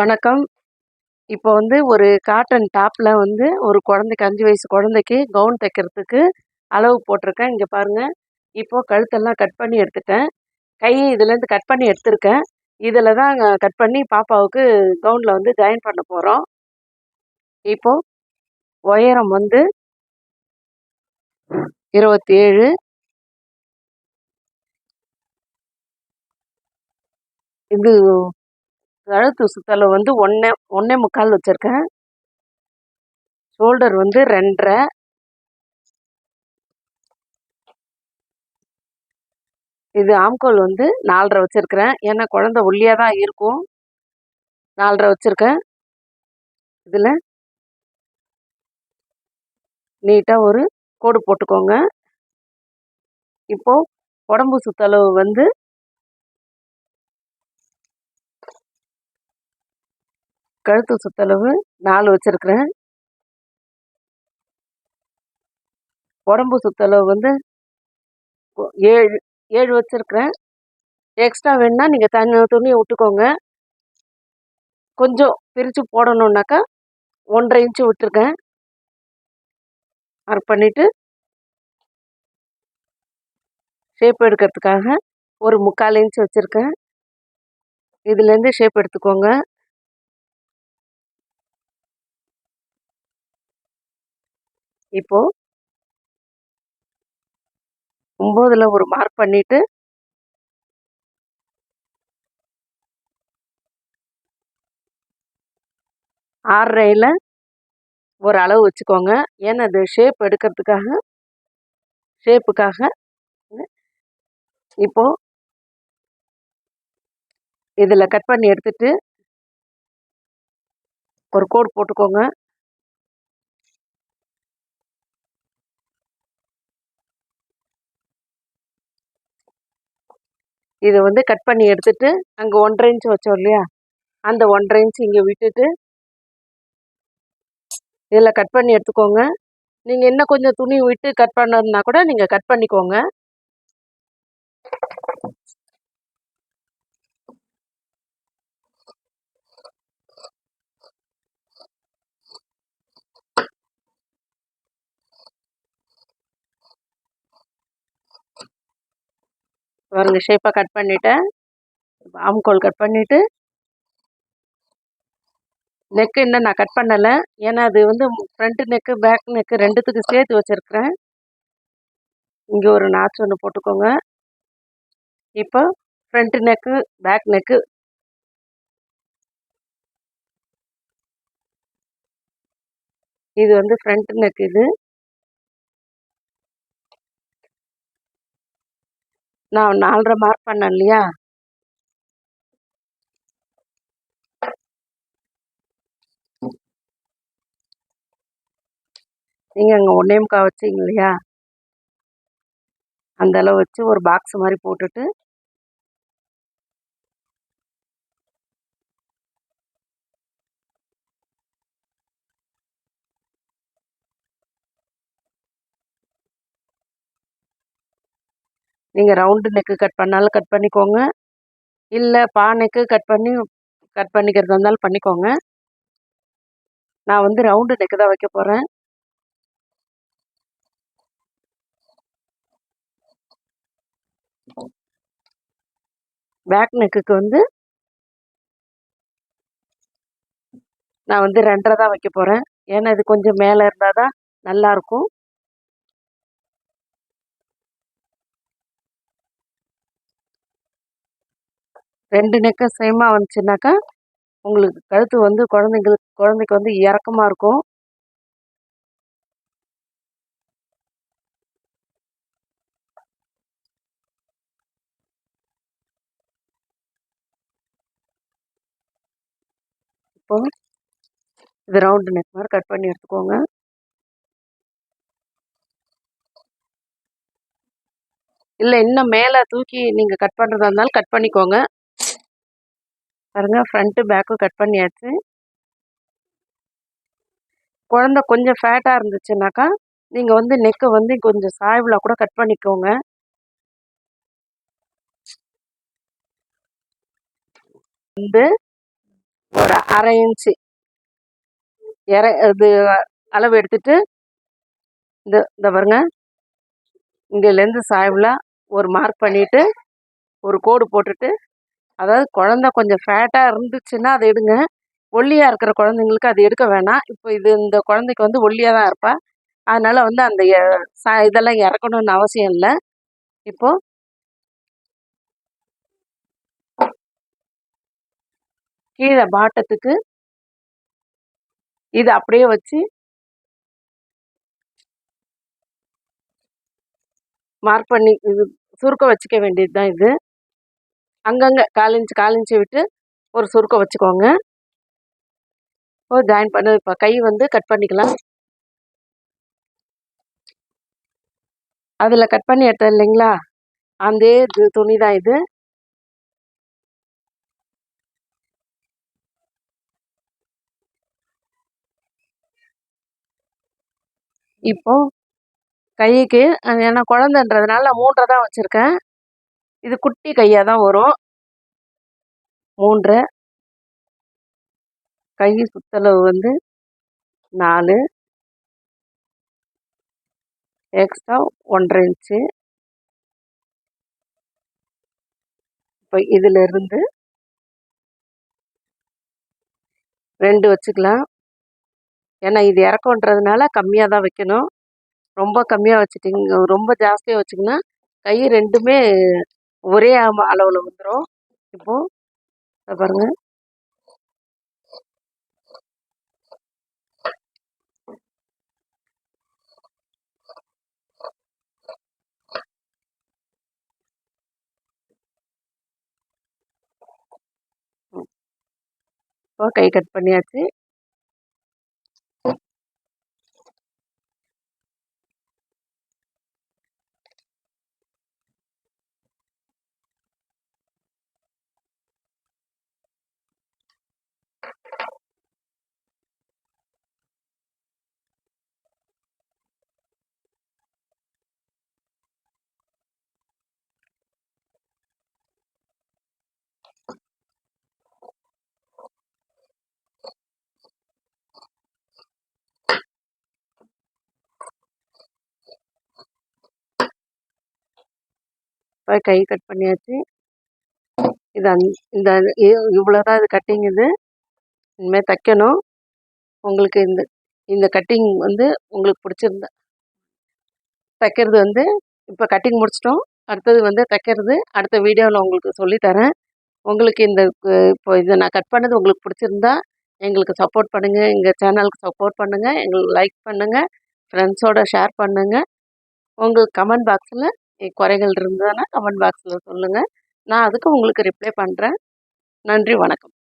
வணக்கம். இப்போ வந்து ஒரு காட்டன் டாப்ல வந்து ஒரு குழந்தைக்கு 5 வயசு குழந்தைக்கு கவுன் தைக்கிறதுக்கு அளவு போட்டிருக்கேன். இங்க பாருங்க. இப்போ கழுத்தெல்லாம் கட் பண்ணி எடுத்துட்டேன். கை இதுலேருந்து கட் பண்ணி எடுத்திருக்கேன். இதில தான் கட் பண்ணி பாப்பாவுக்கு கவுன்ல வந்து ஜாயின் பண்ண போறோம். இப்போ உயரம் வந்து 27, இது கழுத்து சுத்தளவு வந்து 1 1/4 வச்சிருக்கேன். ஷோல்டர் வந்து 2 1/2. இது ஆம்கோல் வந்து 4 1/2 வச்சிருக்கிறேன். ஏன்னா குழந்தை ஒல்லியா தான் இருக்கும். 4 1/2 வச்சிருக்கேன். இதில நீட்டா ஒரு கோடு போட்டுக்கோங்க. இப்போ உடம்பு சுத்தளவு வந்து கழுத்து சுத்தளவு 4 வச்சிருக்கிறேன். உடம்பு சுத்தளவு வந்து 7 வச்சிருக்கிறேன். எக்ஸ்ட்ரா வேணும்னா நீங்க துணியை விட்டுக்கோங்க. கொஞ்சம் பிரித்து போடணுன்னாக்கா 1 1/2 இன்ச்சு விட்டுருக்கேன். மார்க் பண்ணிட்டு ஷேப் எடுக்கிறதுக்காக ஒரு 3/4 இன்ச்சு வச்சுருக்கேன். இதுலேருந்து ஷேப் எடுத்துக்கோங்க. இப்போ 9ல் ஒரு மார்க் பண்ணிட்டு 6.5ல ஒரு அளவு வச்சுக்கோங்க. ஏன்னா அது ஷேப் எடுக்கிறதுக்காக ஷேப்புக்காக. இப்போ இதில் கட் பண்ணி எடுத்துட்டு ஒரு கோடு போட்டுக்கோங்க. இதை வந்து கட் பண்ணி எடுத்துட்டு அங்கே 1 1/2 இன்ச்சு வச்சோம் இல்லையா, அந்த 1 1/2 இன்ச்சு இங்கே விட்டுட்டு இதில் கட் பண்ணி எடுத்துக்கோங்க. நீங்கள் இன்னும் கொஞ்சம் துணி விட்டு கட் பண்ணணுன்னா கூட நீங்கள் கட் பண்ணிக்கோங்க. பாருங்க, ஷேப்பாக கட் பண்ணிட்டேன். ஆம்கோல் கட் பண்ணிவிட்டு நெக்கு இன்னும் நான் கட் பண்ணலை. ஏன்னா அது வந்து ஃப்ரண்ட் நெக்கு பேக் நெக்கு 2த்துக்கு சேர்த்து வச்சுருக்கிறேன். இங்கே ஒரு நாச்சு ஒன்று போட்டுக்கோங்க. இப்போ ஃப்ரண்ட் நெக்கு பேக் நெக்கு இது வந்து ஃப்ரண்ட் நெக். இது நான் 4 1/2 மார்க் பண்ணேன் இல்லையா, நீங்கள் அங்கே 1 1/4 வச்சிங்க இல்லையா, அந்த அளவு வச்சு ஒரு பாக்ஸ் மாதிரி போட்டுட்டு நீங்கள் ரவுண்டு நெக்கு கட் பண்ணாலும் கட் பண்ணிக்கோங்க. இல்லை நெக்கு கட் பண்ணிக்கிறதா இருந்தாலும் பண்ணிக்கோங்க. நான் வந்து ரவுண்டு நெக்கு தான் வைக்க போகிறேன். பேக் நெக்குக்கு வந்து நான் வந்து 2 1/2 தான் வைக்க போகிறேன். ஏன்னா இது கொஞ்சம் மேலே இருந்தால் தான் நல்லாயிருக்கும். ரெண்டு நெக்கும் சேமாக வந்துச்சுனாக்கா உங்களுக்கு கழுத்து வந்து குழந்தைக்கு வந்து இறக்கமாக இருக்கும். இப்போ இது ரவுண்டு நெக் மாதிரி கட் பண்ணி எடுத்துக்கோங்க. இல்லை இன்னும் மேலே தூக்கி நீங்கள் கட் பண்ணுறதா இருந்தாலும் கட் பண்ணிக்கோங்க. பாருங்கள், ஃப்ரண்ட்டு பேக்கும் கட் பண்ணியாச்சு. குழந்தை கொஞ்சம் ஃபேட்டாக இருந்துச்சுனாக்கா நீங்கள் வந்து நெக்கை வந்து கொஞ்சம் சாய்வில் கூட கட் பண்ணிக்கோங்க. வந்து ஒரு 1/2 இன்ச்சு இது அளவு எடுத்துட்டு இந்த பாருங்க, இங்கேருந்து சாய்வில் ஒரு மார்க் பண்ணிவிட்டு ஒரு கோடு போட்டுட்டு, அதாவது குழந்த கொஞ்சம் ஃபேட்டாக இருந்துச்சுன்னா அதை எடுங்க. ஒல்லியாக இருக்கிற குழந்தைங்களுக்கு அது எடுக்க வேணாம். இப்போ இந்த குழந்தைக்கு வந்து ஒல்லியாக தான் இருப்பா. அதனால் வந்து அந்த இதெல்லாம் இறக்கணும்னு அவசியம் இல்லை. இப்போது கீழே பாட்டத்துக்கு இது அப்படியே வச்சு மார்க் பண்ணி இது சுருக்க வச்சுக்க வேண்டியது தான் இது. அங்கங்கே 1/4 இன்ச்சு விட்டு ஒரு சுருக்க வச்சுக்கோங்க. இப்போ ஜாயின் பண்ண இப்போ கை வந்து கட் பண்ணிக்கலாம். அதில் கட் பண்ணி எடுத்தது இல்லைங்களா, அந்த துணி தான் இது. இப்போ கைக்கு ஏன்னா குழந்தைன்றதுனால 3 தான் வச்சுருக்கேன். இது குட்டி கையாக தான் வரும். 3 கை சுற்றளவு வந்து 4 எக்ஸ்ட்ரா 1/2 இன்ச்சு. இப்போ இதிலிருந்து 2 வச்சுக்கலாம். ஏன்னா இது இறக்கன்றதுனால கம்மியாக தான் வைக்கணும். ரொம்ப கம்மியாக வச்சுட்டிங்க, ரொம்ப ஜாஸ்தியாக வச்சிங்கன்னா கை 2மே ஒரே அளவில் வந்துடும். இப்போது பாருங்க, இப்போ கை கட் பண்ணியாச்சு. கை கட் பண்ணியாச்சு. இது இந்த இவ்வளோதான் இது கட்டிங். இது இனிமேல் தைக்கணும். உங்களுக்கு இந்த கட்டிங் வந்து உங்களுக்கு பிடிச்சிருந்தா தைக்கிறது வந்து இப்போ கட்டிங் முடிச்சிட்டோம். அடுத்தது வந்து தைக்கிறது அடுத்த வீடியோவில் உங்களுக்கு சொல்லித்தரேன். உங்களுக்கு இப்போ இதை நான் கட் பண்ணது உங்களுக்கு பிடிச்சிருந்தா எங்களுக்கு சப்போர்ட் பண்ணுங்கள், எங்கள் சேனலுக்கு சப்போர்ட் பண்ணுங்கள், எங்களுக்கு லைக் பண்ணுங்கள், ஃப்ரெண்ட்ஸோடு ஷேர் பண்ணுங்கள். உங்களுக்கு கமெண்ட் பாக்ஸில் குறைகள் இருந்ததுன்னா கமெண்ட் பாக்ஸில் சொல்லுங்கள். நான் அதுக்கு உங்களுக்கு ரிப்ளை பண்ணுறேன். நன்றி, வணக்கம்.